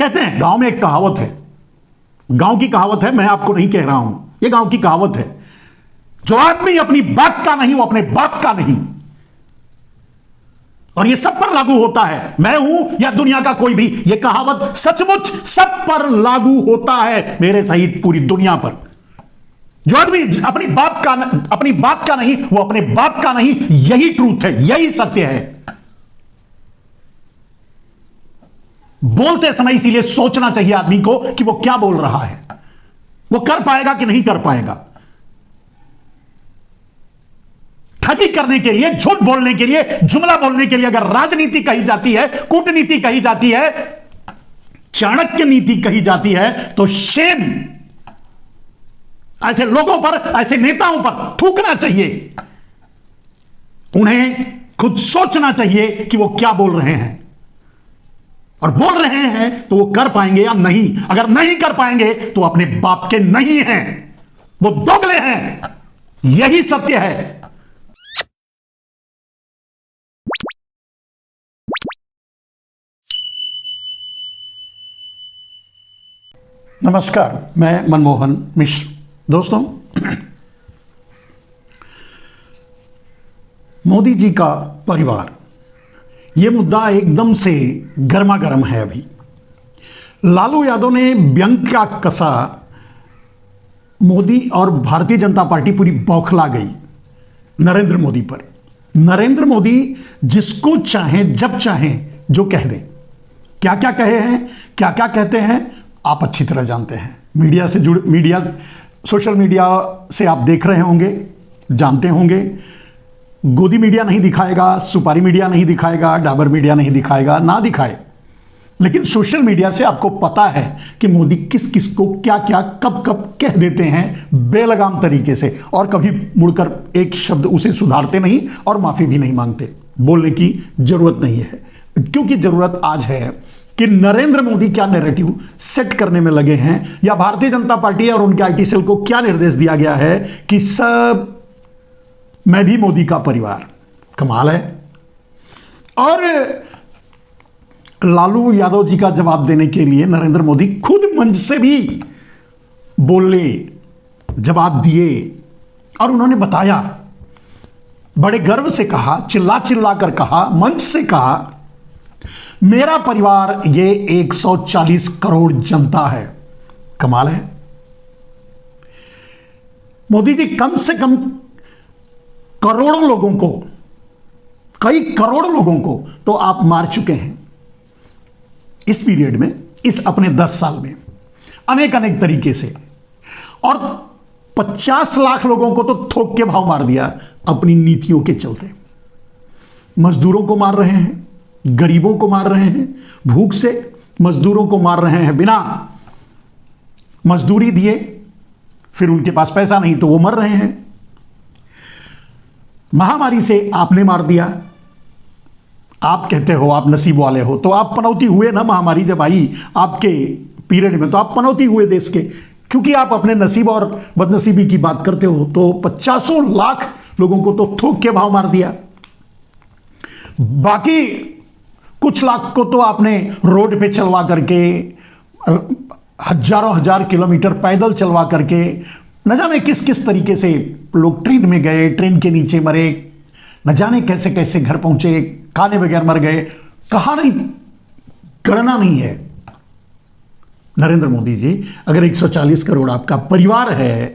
कहते हैं, गांव में एक कहावत है, गांव की कहावत है, मैं आपको नहीं कह रहा हूं, यह गांव की कहावत है, जो आदमी अपनी बात का नहीं वो अपने बाप का नहीं। और यह सब पर लागू होता है, मैं हूं या दुनिया का कोई भी, यह कहावत सचमुच सब पर लागू होता है, मेरे सहित पूरी दुनिया पर। जो आदमी अपनी बात का नहीं वो अपने बाप का नहीं, यही ट्रूथ है, यही सत्य है। बोलते समय इसीलिए सोचना चाहिए आदमी को कि वो क्या बोल रहा है, वो कर पाएगा कि नहीं कर पाएगा। ठगी करने के लिए, झूठ बोलने के लिए, जुमला बोलने के लिए अगर राजनीति कही जाती है, कूटनीति कही जाती है, चाणक्य नीति कही जाती है, तो शेम ऐसे लोगों पर, ऐसे नेताओं पर थूकना चाहिए। उन्हें खुद सोचना चाहिए कि वो क्या बोल रहे हैं, और बोल रहे हैं तो वो कर पाएंगे या नहीं। अगर नहीं कर पाएंगे तो अपने बाप के नहीं हैं, वो दोगले हैं, यही सत्य है। नमस्कार, मैं मनमोहन मिश्र। दोस्तों, मोदी जी का परिवार, यह मुद्दा एकदम से गर्मा गर्म है। अभी लालू यादव ने व्यंग का कसा, मोदी और भारतीय जनता पार्टी पूरी बौखला गई नरेंद्र मोदी पर। नरेंद्र मोदी जिसको चाहें जब चाहें जो कह दें, क्या क्या कहे हैं, क्या क्या कहते हैं, आप अच्छी तरह जानते हैं। सोशल मीडिया से आप देख रहे होंगे, जानते होंगे। गोदी मीडिया नहीं दिखाएगा, सुपारी मीडिया नहीं दिखाएगा, डाबर मीडिया नहीं दिखाएगा, ना दिखाए, लेकिन सोशल मीडिया से आपको पता है कि मोदी किस किस को क्या क्या कब कब कह देते हैं बेलगाम तरीके से, और कभी मुड़कर एक शब्द उसे सुधारते नहीं और माफी भी नहीं मांगते। बोलने की जरूरत नहीं है, क्योंकि जरूरत आज है कि नरेंद्र मोदी क्या नैरेटिव सेट करने में लगे हैं, या भारतीय जनता पार्टी और उनके आईटी सेल को क्या निर्देश दिया गया है कि सब मैं भी मोदी का परिवार। कमाल है। और लालू यादव जी का जवाब देने के लिए नरेंद्र मोदी खुद मंच से भी बोले, जवाब दिए, और उन्होंने बताया, बड़े गर्व से कहा, चिल्ला चिल्ला कर कहा, मंच से कहा, मेरा परिवार ये 140 करोड़ जनता है। कमाल है। मोदी जी कम से कम करोड़ों लोगों को, कई करोड़ लोगों को तो आप मार चुके हैं इस पीरियड में, इस अपने 10 साल में, अनेक अनेक तरीके से। और 50 लाख लोगों को तो थोक के भाव मार दिया अपनी नीतियों के चलते। मजदूरों को मार रहे हैं, गरीबों को मार रहे हैं, भूख से मजदूरों को मार रहे हैं, बिना मजदूरी दिए, फिर उनके पास पैसा नहीं तो वो मर रहे हैं। महामारी से आपने मार दिया। आप कहते हो आप नसीब वाले हो, तो आप पनौती हुए ना। महामारी जब आई आपके पीरियड में तो आप पनौती हुए देश के, क्योंकि आप अपने नसीब और बदनसीबी की बात करते हो। तो 50 लाख लोगों को तो थोक के भाव मार दिया, बाकी कुछ लाख को तो आपने रोड पे चलवा करके, हजारों हजार किलोमीटर पैदल चलवा करके, न जाने किस किस तरीके से लोग ट्रेन में गए, ट्रेन के नीचे मरे, न जाने कैसे कैसे घर पहुंचे, खाने बगैर मर गए, कहा नहीं, गणना नहीं है। नरेंद्र मोदी जी, अगर 140 करोड़ आपका परिवार है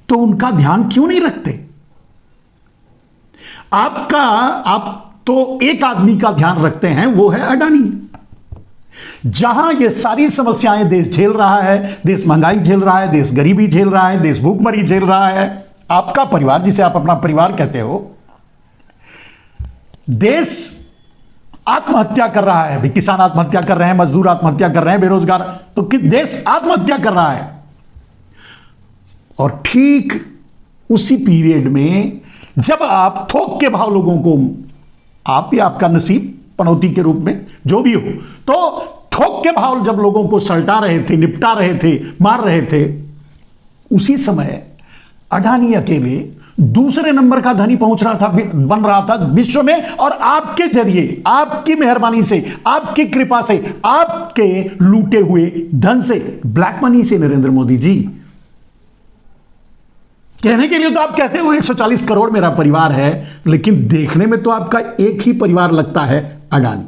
तो उनका ध्यान क्यों नहीं रखते? आप तो एक आदमी का ध्यान रखते हैं, वो है अडानी। जहां ये सारी समस्याएं देश झेल रहा है, देश महंगाई झेल रहा है, देश गरीबी झेल रहा है, देश भूखमरी झेल रहा है, आपका परिवार, जिसे आप अपना परिवार कहते हो, देश आत्महत्या कर रहा है। किसान आत्महत्या कर रहे हैं, मजदूर आत्महत्या कर रहे हैं, बेरोजगार, तो देश आत्महत्या कर रहा है। और ठीक उसी पीरियड में जब आप थोक के भाव लोगों को, आप या आपका नसीब पनौती के रूप में जो भी हो, तो थोक के भाव जब लोगों को सल्टा रहे थे, निपटा रहे थे, मार रहे थे, उसी समय अडानी अकेले दूसरे नंबर का धनी पहुंच रहा था, बन रहा था विश्व में, और आपके जरिए, आपकी मेहरबानी से, आपकी कृपा से, आपके लूटे हुए धन से, ब्लैक मनी से। नरेंद्र मोदी जी, कहने के लिए तो आप कहते हो 140 करोड़ मेरा परिवार है, लेकिन देखने में तो आपका एक ही परिवार लगता है, अडानी।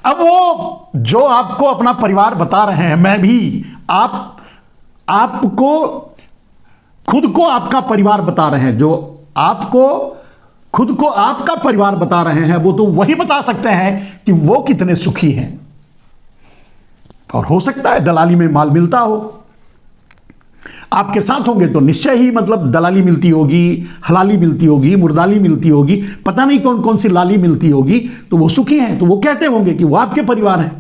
अब वो जो आपको अपना परिवार बता रहे हैं, मैं भी आपको खुद को आपका परिवार बता रहे हैं, जो आपको खुद को आपका परिवार बता रहे हैं, वो तो वही बता सकते हैं कि वो कितने सुखी हैं। और हो सकता है दलाली में माल मिलता हो, आपके साथ होंगे तो निश्चय ही मतलब दलाली मिलती होगी, हलाली मिलती होगी, मुर्दाली मिलती होगी, पता नहीं कौन कौन सी लाली मिलती होगी, तो वो सुखी हैं, तो वो कहते होंगे कि वो आपके परिवार हैं।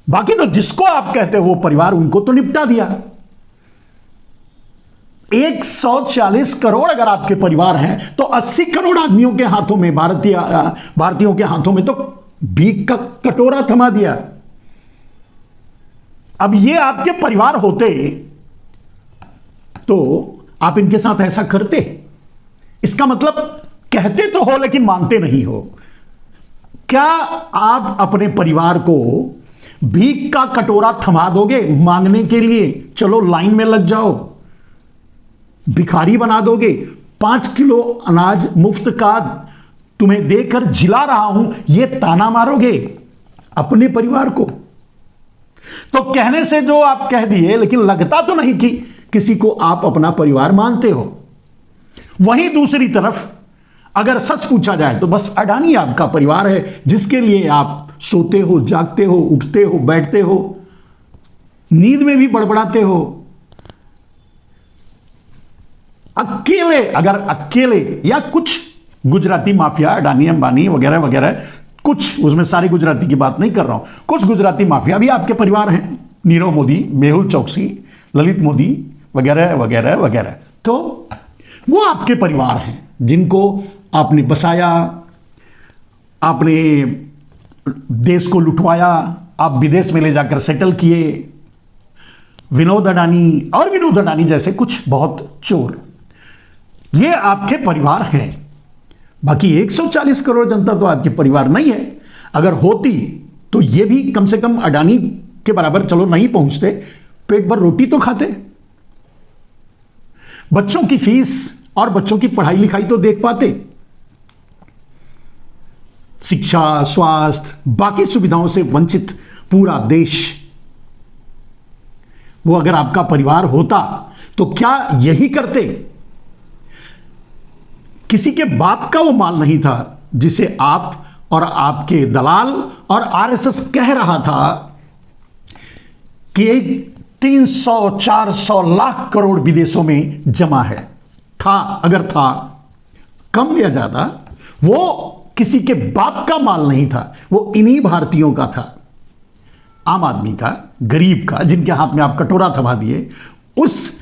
बाकी तो जिसको आप कहते हो वो परिवार, उनको तो निपटा दिया। 140 करोड़ अगर आपके परिवार हैं, तो 80 करोड़ आदमियों के हाथों में, भारतीयों के हाथों में तो भीख का कटोरा थमा दिया। अब ये आपके परिवार होते तो आप इनके साथ ऐसा करते? इसका मतलब कहते तो हो लेकिन मानते नहीं हो। क्या आप अपने परिवार को भीख का कटोरा थमा दोगे मांगने के लिए? चलो लाइन में लग जाओ, भिखारी बना दोगे? 5 किलो अनाज मुफ्त का तुम्हें देकर जिला रहा हूं, यह ताना मारोगे अपने परिवार को? तो कहने से जो आप कह दिए, लेकिन लगता तो नहीं कि किसी को आप अपना परिवार मानते हो। वहीं दूसरी तरफ अगर सच पूछा जाए तो बस अडानी आपका परिवार है, जिसके लिए आप सोते हो, जागते हो, उठते हो, बैठते हो, नींद में भी बड़बड़ाते हो। अकेले या कुछ गुजराती माफिया, अडानी, अंबानी वगैरह वगैरह, कुछ, उसमें सारी गुजराती की बात नहीं कर रहा हूं, कुछ गुजराती माफिया भी आपके परिवार हैं। नीरव मोदी, मेहुल चौकसी, ललित मोदी वगैरह वगैरह वगैरह, तो वो आपके परिवार हैं, जिनको आपने बसाया, आपने देश को लुटवाया, आप विदेश में ले जाकर सेटल किए। विनोद अडानी जैसे कुछ बहुत चोर, ये आपके परिवार हैं। बाकी 140 करोड़ जनता तो आपके परिवार नहीं है। अगर होती तो ये भी कम से कम अडानी के बराबर, चलो नहीं पहुंचते, पेट भर रोटी तो खाते, बच्चों की फीस और बच्चों की पढ़ाई लिखाई तो देख पाते, शिक्षा, स्वास्थ्य, बाकी सुविधाओं से वंचित पूरा देश। वो अगर आपका परिवार होता तो क्या यही करते? किसी के बाप का वो माल नहीं था जिसे आप और आपके दलाल और आरएसएस कह रहा था कि 300-400 लाख करोड़ विदेशों में जमा है। अगर था कम या ज्यादा, वो किसी के बाप का माल नहीं था, वो इन्हीं भारतीयों का था, आम आदमी का, गरीब का, जिनके हाथ में आप कटोरा थमा दिए, उस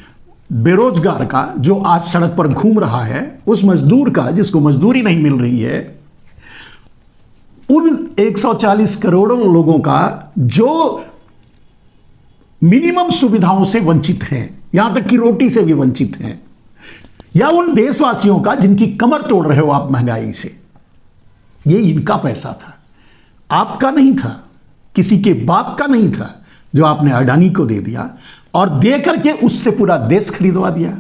बेरोजगार का जो आज सड़क पर घूम रहा है, उस मजदूर का जिसको मजदूरी नहीं मिल रही है, उन 140 करोड़ लोगों का जो मिनिमम सुविधाओं से वंचित हैं, यहां तक कि रोटी से भी वंचित हैं, या उन देशवासियों का जिनकी कमर तोड़ रहे हो आप महंगाई से। ये इनका पैसा था, आपका नहीं था, किसी के बाप का नहीं था, जो आपने अडानी को दे दिया और दे करके उससे पूरा देश खरीदवा दिया।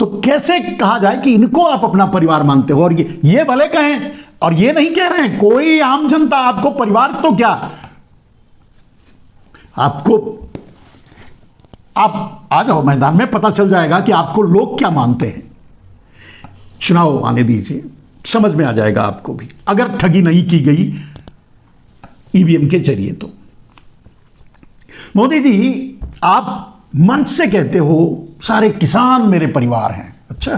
तो कैसे कहा जाए कि इनको आप अपना परिवार मानते हो? और ये भले कहें, और ये नहीं कह रहे हैं कोई आम जनता आपको परिवार, तो क्या आपको, आप आ जाओ मैदान में, पता चल जाएगा कि आपको लोग क्या मानते हैं। चुनाव आने दीजिए, समझ में आ जाएगा आपको भी, अगर ठगी नहीं की गई ईवीएम के जरिए तो। मोदी जी, आप मंच से कहते हो सारे किसान मेरे परिवार हैं। अच्छा,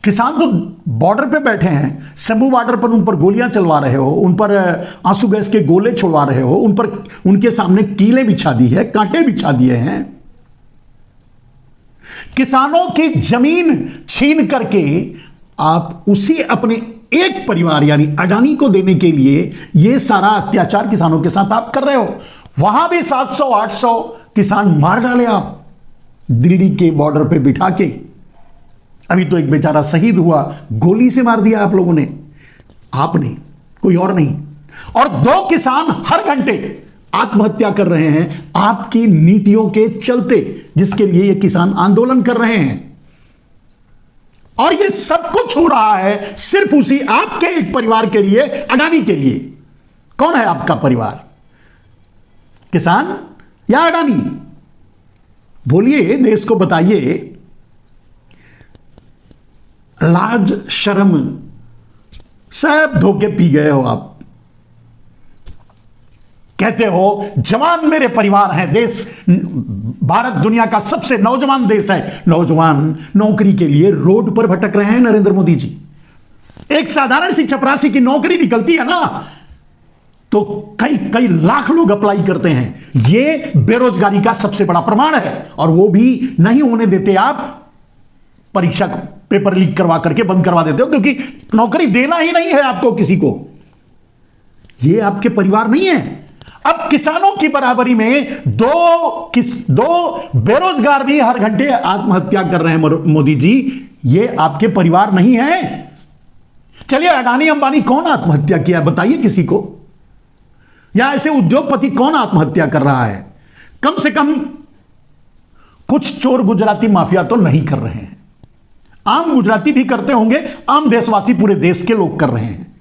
किसान तो बॉर्डर पे बैठे हैं, शंभू बॉर्डर पर उन पर गोलियां चलवा रहे हो, उन पर आंसू गैस के गोले छोड़वा रहे हो, उन पर उनके सामने कीलें बिछा दी है, कांटे बिछा दिए हैं। किसानों की जमीन छीन करके आप उसी अपने एक परिवार यानी अडानी को देने के लिए ये सारा अत्याचार किसानों के साथ आप कर रहे हो। वहां भी 700-800 किसान मार डाले आप। दिल्ली के बॉर्डर पे बिठा के, अभी तो एक बेचारा शहीद हुआ, गोली से मार दिया आप लोगों ने, आपने, कोई और नहीं। और 2 किसान हर घंटे आत्महत्या कर रहे हैं आपकी नीतियों के चलते, जिसके लिए ये किसान आंदोलन कर रहे हैं। और ये सब कुछ हो रहा है सिर्फ उसी आपके एक परिवार के लिए, अडानी के लिए। कौन है आपका परिवार, किसान या अडानी? बोलिए, देश को बताइए। लाज शर्म सब धोखे पी गए हो आप। कहते हो जवान मेरे परिवार हैं, देश, भारत दुनिया का सबसे नौजवान देश है। नौजवान नौकरी के लिए रोड पर भटक रहे हैं नरेंद्र मोदी जी। एक साधारण सी चपरासी की नौकरी निकलती है ना, तो कई कई लाख लोग अप्लाई करते हैं। यह बेरोजगारी का सबसे बड़ा प्रमाण है। और वो भी नहीं होने देते आप, परीक्षा पेपर लीक करवा करके बंद करवा देते हो, क्योंकि नौकरी देना ही नहीं है आपको किसी को। यह आपके परिवार नहीं है। अब किसानों की बराबरी में दो बेरोजगार भी हर घंटे आत्महत्या कर रहे हैं मोदी जी। ये आपके परिवार नहीं है। चलिए, अडानी अंबानी कौन आत्महत्या किया बताइए किसी को, या ऐसे उद्योगपति कौन आत्महत्या कर रहा है? कम से कम कुछ चोर गुजराती माफिया तो नहीं कर रहे हैं। आम गुजराती भी करते होंगे, आम देशवासी, पूरे देश के लोग कर रहे हैं।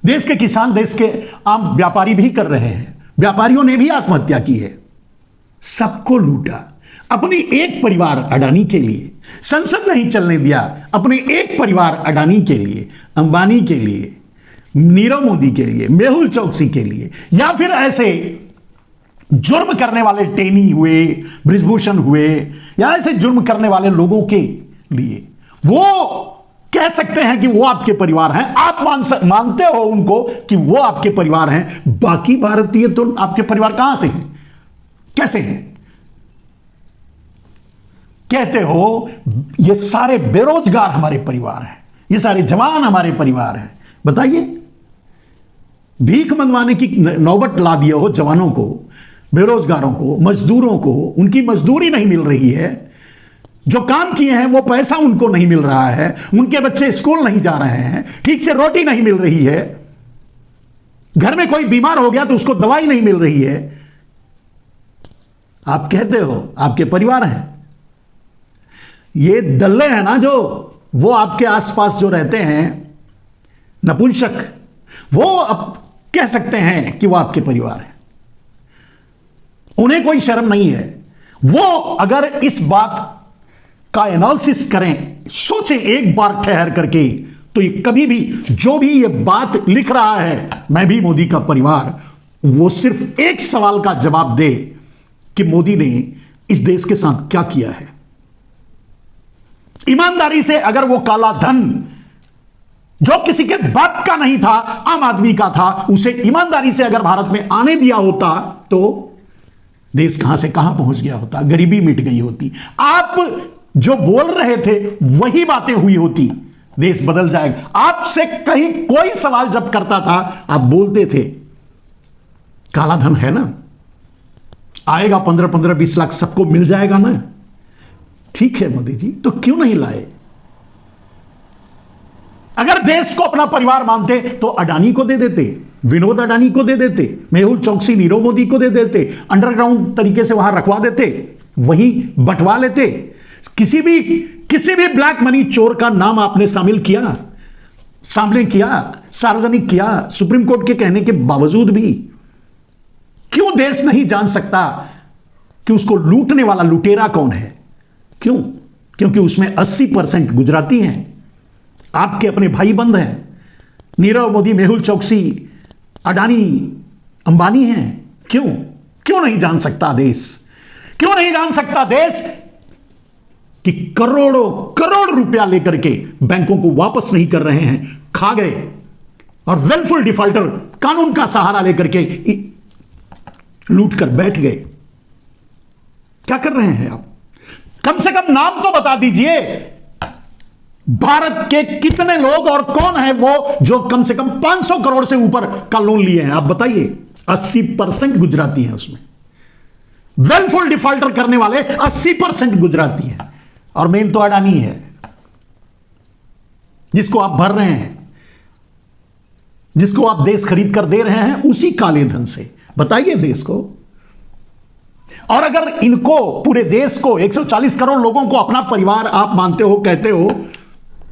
देश के किसान, देश के आम व्यापारी भी कर रहे हैं। व्यापारियों ने भी आत्महत्या की है। सबको लूटा, अपनी एक परिवार अडानी के लिए। संसद नहीं चलने दिया, अपने एक परिवार अडानी के लिए, अंबानी के लिए, नीरव मोदी के लिए, मेहुल चौकसी के लिए, या फिर ऐसे जुर्म करने वाले टेनी हुए, बृजभूषण हुए, या ऐसे जुर्म करने वाले लोगों के लिए। वो कह सकते हैं कि वो आपके परिवार हैं, आप मानते हो उनको कि वो आपके परिवार हैं। बाकी भारतीय तो आपके परिवार कहां से हैं, कैसे हैं? कहते हो ये सारे बेरोजगार हमारे परिवार हैं, ये सारे जवान हमारे परिवार हैं। बताइए, भीख मंगवाने की नौबत ला दिए हो जवानों को, बेरोजगारों को, मजदूरों को। उनकी मजदूरी नहीं मिल रही है, जो काम किए हैं वो पैसा उनको नहीं मिल रहा है, उनके बच्चे स्कूल नहीं जा रहे हैं, ठीक से रोटी नहीं मिल रही है, घर में कोई बीमार हो गया तो उसको दवाई नहीं मिल रही है। आप कहते हो आपके परिवार हैं। ये दल्ले हैं ना, जो वो आपके आसपास जो रहते हैं नपुंसक, वो अब कह सकते हैं कि वो आपके परिवार हैं। उन्हें कोई शर्म नहीं है। वो अगर इस बात का एनालिसिस करें, सोचें एक बार ठहर करके, तो ये कभी भी, जो भी ये बात लिख रहा है मैं भी मोदी का परिवार, वो सिर्फ एक सवाल का जवाब दे कि मोदी ने इस देश के साथ क्या किया है। ईमानदारी से अगर वो काला धन जो किसी के बाप का नहीं था, आम आदमी का था, उसे ईमानदारी से अगर भारत में आने दिया होता तो देश कहां से कहां पहुंच गया होता, गरीबी मिट गई होती। आप जो बोल रहे थे वही बातें हुई होती, देश बदल जाएगा। आपसे कहीं कोई सवाल जब करता था आप बोलते थे काला धन है ना, आएगा 15-20 लाख, सबको मिल जाएगा ना। ठीक है मोदी जी, तो क्यों नहीं लाए? अगर देश को अपना परिवार मानते तो अडानी को दे देते, विनोद अडानी को दे देते, मेहुल चौकसी, नीरव मोदी को दे देते, अंडरग्राउंड तरीके से वहां रखवा देते, वहीं बंटवा लेते। किसी भी ब्लैक मनी चोर का नाम आपने सामने किया, सार्वजनिक किया, सुप्रीम कोर्ट के कहने के बावजूद भी। क्यों देश नहीं जान सकता कि उसको लूटने वाला लुटेरा कौन है? क्यों? क्योंकि उसमें 80% गुजराती हैं, आपके अपने भाई बंद हैं। नीरव मोदी, मेहुल चौकसी, अडानी, अंबानी हैं। क्यों नहीं जान सकता देश? क्यों नहीं जान सकता देश कि करोड़ रुपया लेकर के बैंकों को वापस नहीं कर रहे हैं, खा गए, और वेलफुल डिफॉल्टर कानून का सहारा लेकर के लूट कर बैठ गए। क्या कर रहे हैं आप? कम से कम नाम तो बता दीजिए, भारत के कितने लोग और कौन है वो जो कम से कम 500 करोड़ से ऊपर का लोन लिए हैं? आप बताइए। 80% गुजराती हैं उसमें। वेलफुल डिफॉल्टर करने वाले 80% गुजराती हैं, और मेन तो अडानी है जिसको आप भर रहे हैं, जिसको आप देश खरीद कर दे रहे हैं उसी काले धन से। बताइए देश को। और अगर इनको, पूरे देश को, 140 करोड़ लोगों को अपना परिवार आप मानते हो, कहते हो,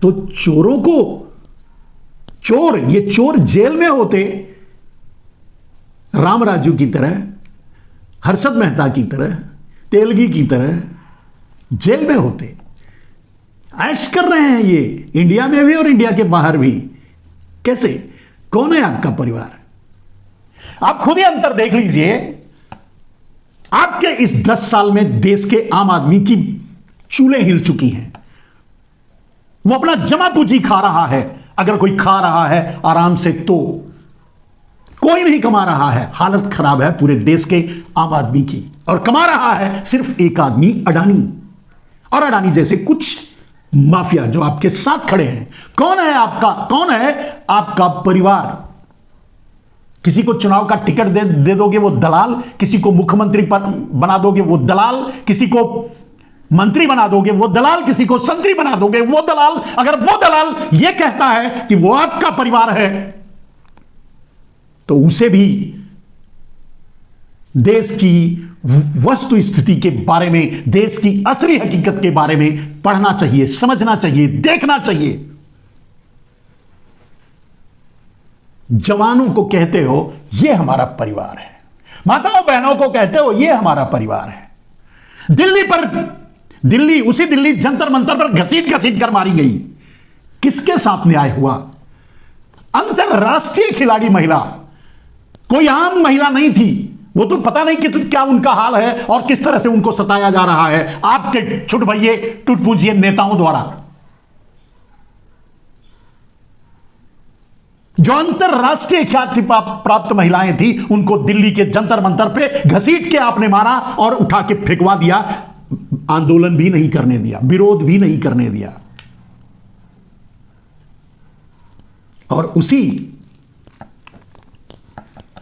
तो चोरों को, चोर, ये चोर जेल में होते राम राजू की तरह, हर्षद मेहता की तरह, तेलगी की तरह जेल में होते। ऐश कर रहे हैं ये, इंडिया में भी और इंडिया के बाहर भी। कैसे? कौन है आपका परिवार? आप खुद ही अंतर देख लीजिए। आपके इस 10 साल में देश के आम आदमी की चूल्हें हिल चुकी हैं। वो अपना जमा पूंजी खा रहा है, अगर कोई खा रहा है आराम से, तो कोई नहीं कमा रहा है। हालत खराब है पूरे देश के आम आदमी की, और कमा रहा है सिर्फ एक आदमी, अडानी, और अडानी जैसे कुछ माफिया जो आपके साथ खड़े हैं। कौन है आपका परिवार? किसी को चुनाव का टिकट दे दोगे वो दलाल, किसी को मुख्यमंत्री बना दोगे वो दलाल, किसी को मंत्री बना दोगे वो दलाल, किसी को संतरी बना दोगे वो दलाल। अगर वो दलाल ये कहता है कि वो आपका परिवार है, तो उसे भी देश की वस्तु स्थिति के बारे में, देश की असली हकीकत के बारे में पढ़ना चाहिए, समझना चाहिए, देखना चाहिए। जवानों को कहते हो ये हमारा परिवार है, माताओं बहनों को कहते हो ये हमारा परिवार है। दिल्ली जंतर मंतर पर घसीट कर मारी गई। किसके साथ न्याय हुआ? अंतरराष्ट्रीय खिलाड़ी महिला, कोई आम महिला नहीं थी। वो तो पता नहीं कि क्या उनका हाल है और किस तरह से उनको सताया जा रहा है आपके छुट भइये टूट पूजिए नेताओं द्वारा। जो अंतरराष्ट्रीय ख्याति प्राप्त महिलाएं थी, उनको दिल्ली के जंतर मंतर पे घसीट के आपने मारा और उठा के फेंकवा दिया। आंदोलन भी नहीं करने दिया, विरोध भी नहीं करने दिया। और उसी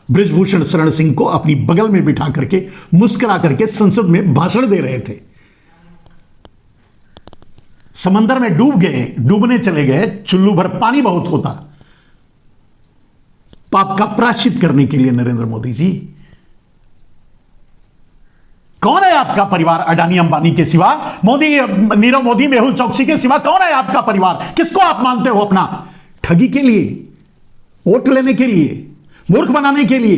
बृजभूषण शरण सिंह को अपनी बगल में बिठा करके मुस्कुरा करके संसद में भाषण दे रहे थे। समंदर में डूबने चले गए, चुल्लू भर पानी बहुत होता। पाप का प्रायश्चित करने के लिए नरेंद्र मोदी जी। कौन है आपका परिवार? अडानी अंबानी के सिवा, नीरव मोदी, मेहुल चौकसी के सिवा कौन है आपका परिवार? किसको आप मानते हो अपना? ठगी के लिए, वोट लेने के लिए, मूर्ख बनाने के लिए?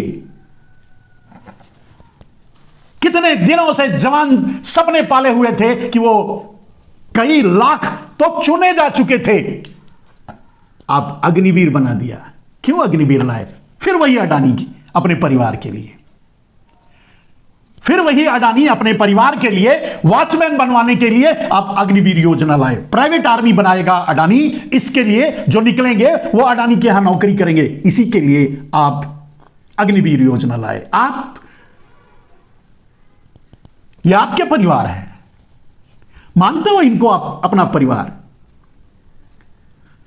कितने दिनों से जवान सपने पाले हुए थे कि वो कई लाख तो चुने जा चुके थे, आप अग्निवीर बना दिया। क्यों अग्निवीर लाए? फिर वही अडानी की अपने परिवार के लिए, फिर वही अडानी अपने परिवार के लिए वॉचमैन बनवाने के लिए आप अग्निवीर योजना लाए। प्राइवेट आर्मी बनाएगा अडानी, इसके लिए जो निकलेंगे वो अडानी के यहां नौकरी करेंगे। इसी के लिए आप अग्निवीर योजना लाए। ये आपके परिवार है, मानते हो इनको आप अपना परिवार?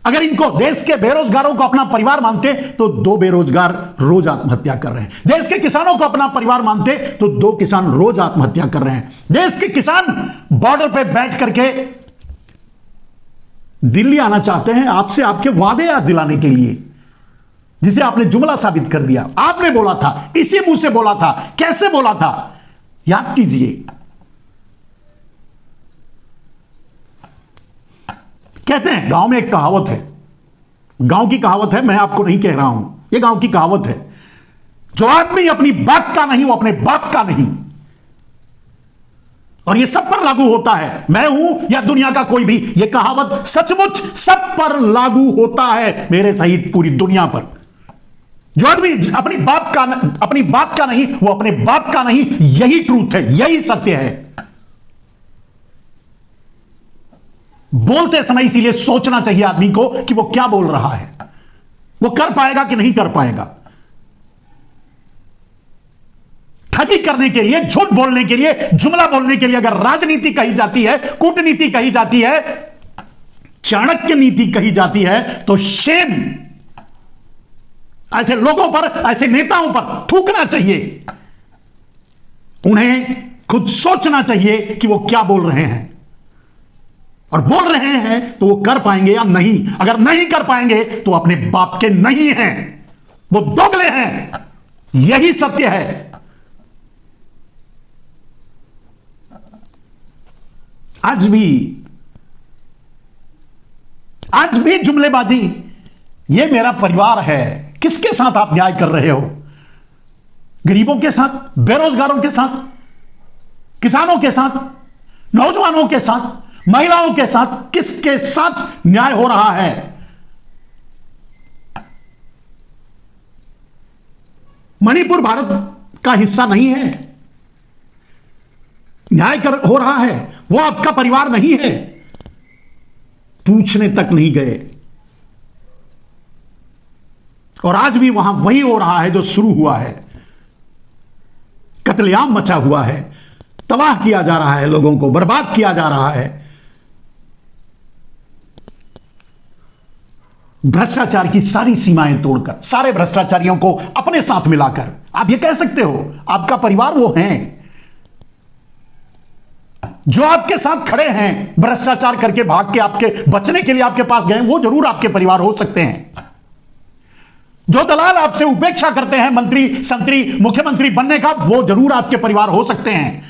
अगर इनको, देश के बेरोजगारों को अपना परिवार मानते तो 2 बेरोजगार रोज आत्महत्या कर रहे हैं। देश के किसानों को अपना परिवार मानते तो 2 किसान रोज आत्महत्या कर रहे हैं। देश के किसान बॉर्डर पे बैठ करके दिल्ली आना चाहते हैं आपसे आपके वादे याद दिलाने के लिए, जिसे आपने जुमला साबित कर दिया। आपने बोला था, इसी मुंह से बोला था। कैसे बोला था? याद कीजिए। कहते हैं, गांव में एक कहावत है, गांव की कहावत है, मैं आपको नहीं कह रहा हूं, यह गांव की कहावत है, जो आदमी अपनी बात का नहीं वो अपने बाप का नहीं। और यह सब पर लागू होता है, मैं हूं या दुनिया का कोई भी, यह कहावत सचमुच सब पर लागू होता है, मेरे सहित पूरी दुनिया पर। जो आदमी अपनी बात का नहीं वो अपने बाप का नहीं, यही ट्रूथ है, यही सत्य है। बोलते समय इसीलिए सोचना चाहिए आदमी को कि वो क्या बोल रहा है, वो कर पाएगा कि नहीं कर पाएगा। ठगी करने के लिए, झूठ बोलने के लिए, जुमला बोलने के लिए अगर राजनीति कही जाती है, कूटनीति कही जाती है, चाणक्य नीति कही जाती है, तो शेम ऐसे लोगों पर, ऐसे नेताओं पर थूकना चाहिए। उन्हें खुद सोचना चाहिए कि वो क्या बोल रहे हैं, और बोल रहे हैं तो वो कर पाएंगे या नहीं। अगर नहीं कर पाएंगे तो अपने बाप के नहीं हैं, वो दोगले हैं। यही सत्य है। आज भी जुमलेबाजी, ये मेरा परिवार है। किसके साथ आप न्याय कर रहे हो? गरीबों के साथ, बेरोजगारों के साथ, किसानों के साथ, नौजवानों के साथ, महिलाओं के साथ, किसके साथ न्याय हो रहा है? मणिपुर भारत का हिस्सा नहीं है, न्याय हो रहा है, वो आपका परिवार नहीं है। पूछने तक नहीं गए, और आज भी वहां वही हो रहा है जो शुरू हुआ है। कत्लेआम मचा हुआ है, तबाह किया जा रहा है, लोगों को बर्बाद किया जा रहा है। भ्रष्टाचार की सारी सीमाएं तोड़कर, सारे भ्रष्टाचारियों को अपने साथ मिलाकर आप ये कह सकते हो आपका परिवार वो हैं जो आपके साथ खड़े हैं। भ्रष्टाचार करके भाग के आपके बचने के लिए आपके पास गए, वो जरूर आपके परिवार हो सकते हैं। जो दलाल आपसे उपेक्षा करते हैं मंत्री, संतरी, मुख्यमंत्री बनने का, वो जरूर आपके परिवार हो सकते हैं।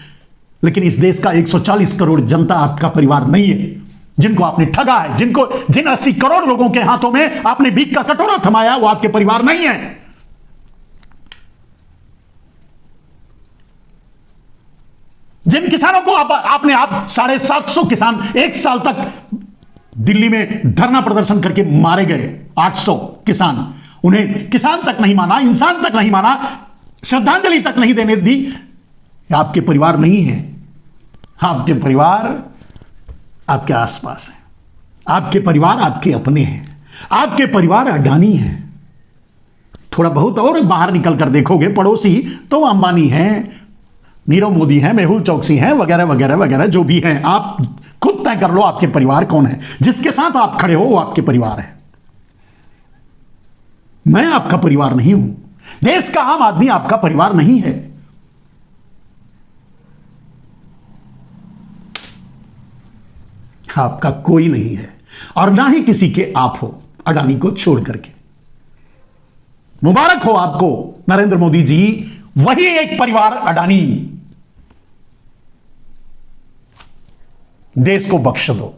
लेकिन इस देश का 140 करोड़ जनता आपका परिवार नहीं है। जिनको आपने ठगा है, जिन 80 करोड़ लोगों के हाथों में आपने भीख का कटोरा थमाया, वो आपके परिवार नहीं है। जिन किसानों को आपने 750 किसान एक साल तक दिल्ली में धरना प्रदर्शन करके मारे गए, 800 किसान, उन्हें किसान तक नहीं माना, इंसान तक नहीं माना, श्रद्धांजलि तक नहीं देने दी, आपके परिवार नहीं है। आपके परिवार आपके आसपास है, आपके परिवार आपके अपने हैं, आपके परिवार अडानी हैं। थोड़ा बहुत और बाहर निकल कर देखोगे पड़ोसी, तो अंबानी हैं, नीरव मोदी हैं, मेहुल चौकसी हैं, वगैरह वगैरह वगैरह जो भी हैं। आप खुद तय कर लो आपके परिवार कौन है। जिसके साथ आप खड़े हो वो आपके परिवार है। मैं आपका परिवार नहीं हूं, देश का आम आदमी आपका परिवार नहीं है। आपका कोई नहीं है, और ना ही किसी के आप हो, अडानी को छोड़ करके। मुबारक हो आपको नरेंद्र मोदी जी, वही एक परिवार अडानी। देश को बख्श दो।